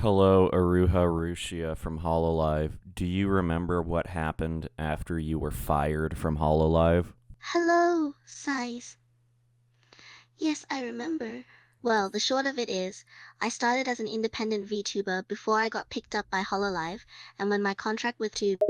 Hello, Uruha Rushia from Hololive. Do you remember what happened after you were fired from Hololive? Hello, sighs. Yes, I remember. Well, the short of it is, I started as an independent VTuber before I got picked up by Hololive, and when my contract with Tube,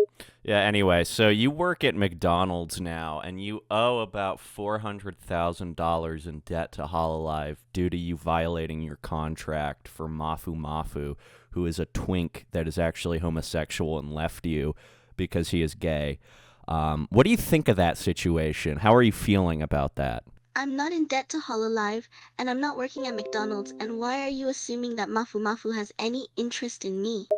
Yeah, anyway, so you work at McDonald's now, and you owe about $400,000 in debt to Hololive due to you violating your contract for Mafu Mafu, who is a twink that is actually homosexual and left you because he is gay. What do you think of that situation? How are you feeling about that? I'm not in debt to Hololive, and I'm not working at McDonald's, and why are you assuming that Mafu Mafu has any interest in me?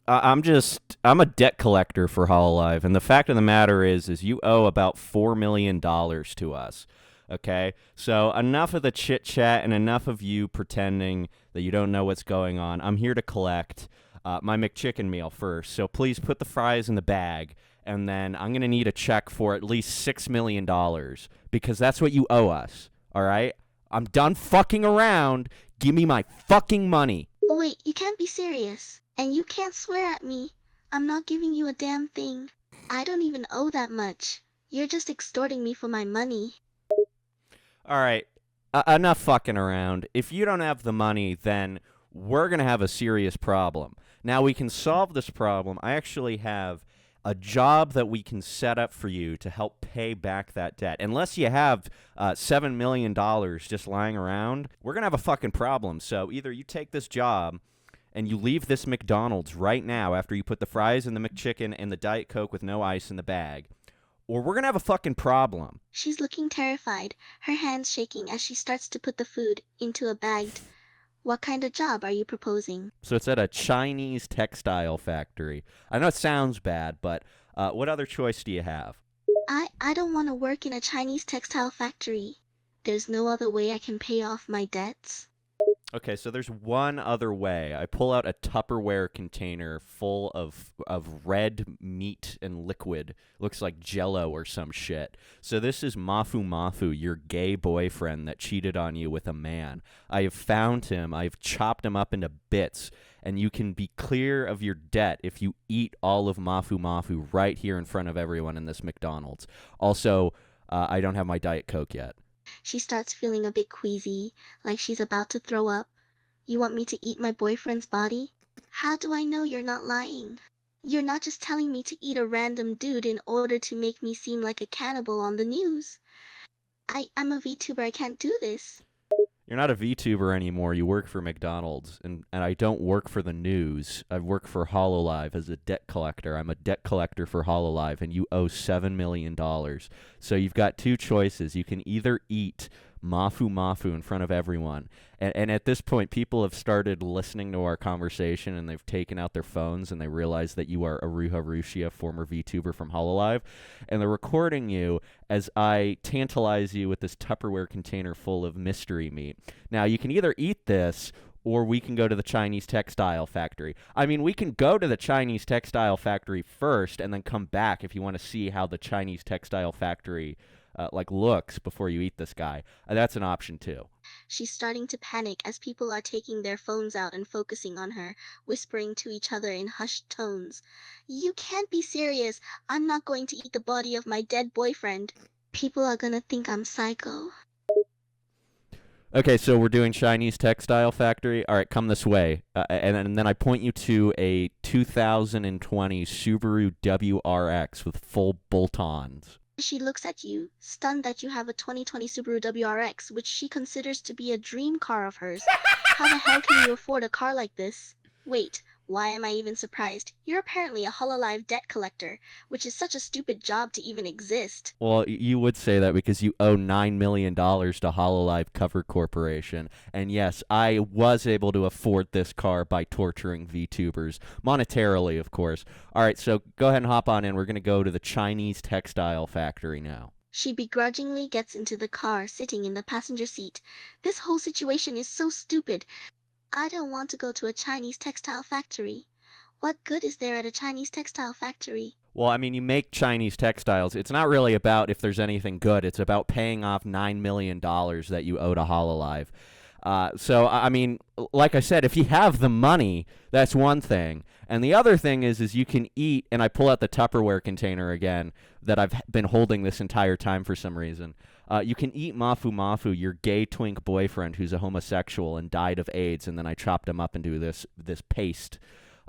I'm a debt collector for Hololive, and the fact of the matter is you owe about $4 million to us. Okay, so enough of the chit chat and enough of you pretending that you don't know what's going on. I'm here to collect my McChicken meal first, so please put the fries in the bag, and then I'm gonna need a check for at least $6 million because that's what you owe us. All right, I'm done fucking around. Give me my fucking money. Wait, you can't be serious. And you can't swear at me. I'm not giving you a damn thing. I don't even owe that much. You're just extorting me for my money. All right, enough fucking around. If you don't have the money, then we're going to have a serious problem. Now, we can solve this problem. I actually have a job that we can set up for you to help pay back that debt. Unless you have $7 million just lying around, we're going to have a fucking problem. So either you take this job and you leave this McDonald's right now after you put the fries and the McChicken and the Diet Coke with no ice in the bag, or we're going to have a fucking problem. She's looking terrified, her hands shaking as she starts to put the food into a bag. What kind of job are you proposing? So it's at a Chinese textile factory. I know it sounds bad, but what other choice do you have? I don't want to work in a Chinese textile factory. There's no other way I can pay off my debts. Okay, so there's one other way. I pull out a Tupperware container full of red meat and liquid. Looks like Jello or some shit. So this is Mafu Mafu, your gay boyfriend that cheated on you with a man. I have found him. I've chopped him up into bits, and you can be clear of your debt if you eat all of Mafu Mafu right here in front of everyone in this McDonald's. Also, I don't have my Diet Coke yet. She starts feeling a bit queasy, like she's about to throw up. You want me to eat my boyfriend's body? How do I know you're not lying? You're not just telling me to eat a random dude in order to make me seem like a cannibal on the news. I'm a VTuber, I can't do this. You're not a VTuber anymore. You work for McDonald's, and I don't work for the news. I work for Hololive as a debt collector. I'm a debt collector for Hololive, and you owe $7 million. So you've got two choices. You can either eat Mafu Mafu in front of everyone, and at this point, people have started listening to our conversation, and they've taken out their phones, and they realize that you are Uruha Rushia, former VTuber from Hololive, and they're recording you as I tantalize you with this Tupperware container full of mystery meat. Now, you can either eat this or we can go to the Chinese textile factory. I mean, we can go to the Chinese textile factory first and then come back if you want to see how the Chinese textile factory looks before you eat this guy. That's an option too. She's starting to panic as people are taking their phones out and focusing on her, whispering to each other in hushed tones. You can't be serious. I'm not going to eat the body of my dead boyfriend. People are gonna think I'm psycho. Okay, so we're doing Chinese textile factory. All right, come this way, and then I point you to a 2020 Subaru WRX with full bolt-ons. She looks at you, stunned that you have a 2020 Subaru WRX, which she considers to be a dream car of hers. How the hell can you afford a car like this? Wait, why am I even surprised? You're apparently a Hololive debt collector, which is such a stupid job to even exist. Well, you would say that because you owe $9 million to Hololive Cover Corporation, and yes, I was able to afford this car by torturing VTubers monetarily, of course. All right, so go ahead and hop on in. We're gonna go to the Chinese textile factory now. She begrudgingly gets into the car, sitting in the passenger seat. This whole situation is so stupid. I don't want to go to a Chinese textile factory. What good is there at a Chinese textile factory? Well, I mean, you make Chinese textiles. It's not really about if there's anything good. It's about paying off $9 million that you owe to Hololive. So I mean, like I said, if you have the money, that's one thing. And the other thing is you can eat. And I pull out the Tupperware container again that I've been holding this entire time for some reason. You can eat Mafu Mafu, your gay twink boyfriend who's a homosexual and died of AIDS, and then I chopped him up into this paste.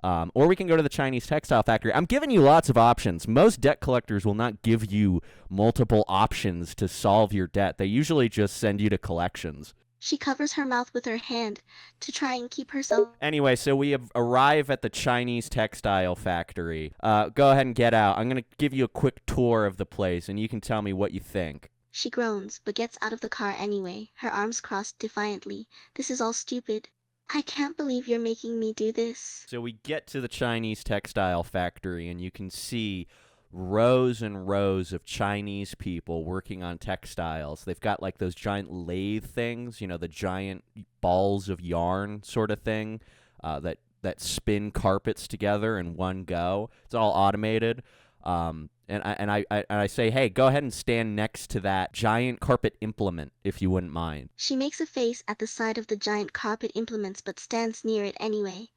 Or we can go to the Chinese textile factory. I'm giving you lots of options. Most debt collectors will not give you multiple options to solve your debt. They usually just send you to collections. She covers her mouth with her hand to try and keep herself. Anyway, so we arrive at the Chinese textile factory. Go ahead and get out. I'm going to give you a quick tour of the place, and you can tell me what you think. She groans, but gets out of the car anyway, her arms crossed defiantly. This is all stupid. I can't believe you're making me do this. So we get to the Chinese textile factory, and you can see rows and rows of Chinese people working on textiles. They've got like those giant lathe things, the giant balls of yarn sort of thing that spin carpets together in one go. It's all automated. And I say, hey, go ahead and stand next to that giant carpet implement, if you wouldn't mind. She makes a face at the sight of the giant carpet implements but stands near it anyway.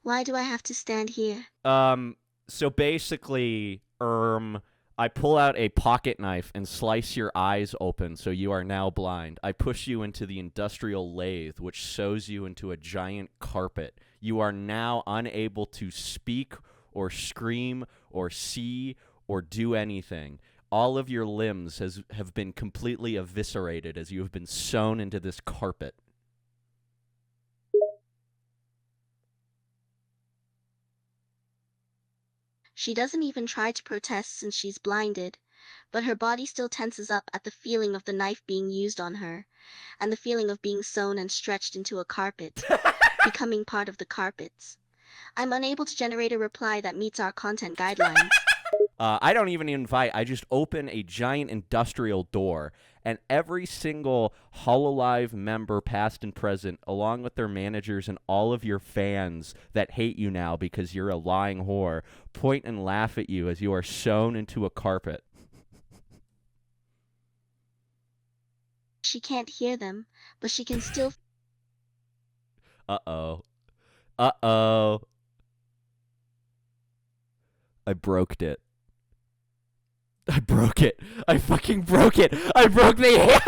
Why do I have to stand here? So basically, I pull out a pocket knife and slice your eyes open so you are now blind. I push you into the industrial lathe, which sews you into a giant carpet. You are now unable to speak or scream or see or do anything. All of your limbs have been completely eviscerated as you have been sewn into this carpet. She doesn't even try to protest since she's blinded, but her body still tenses up at the feeling of the knife being used on her, and the feeling of being sewn and stretched into a carpet, becoming part of the carpets. I'm unable to generate a reply that meets our content guidelines. I don't even invite. I just open a giant industrial door, and every single Hololive member, past and present, along with their managers and all of your fans that hate you now because you're a lying whore, point and laugh at you as you are sewn into a carpet. She can't hear them, but she can still. Uh-oh. Uh-oh. I broke it. I broke it. I fucking broke it. I broke the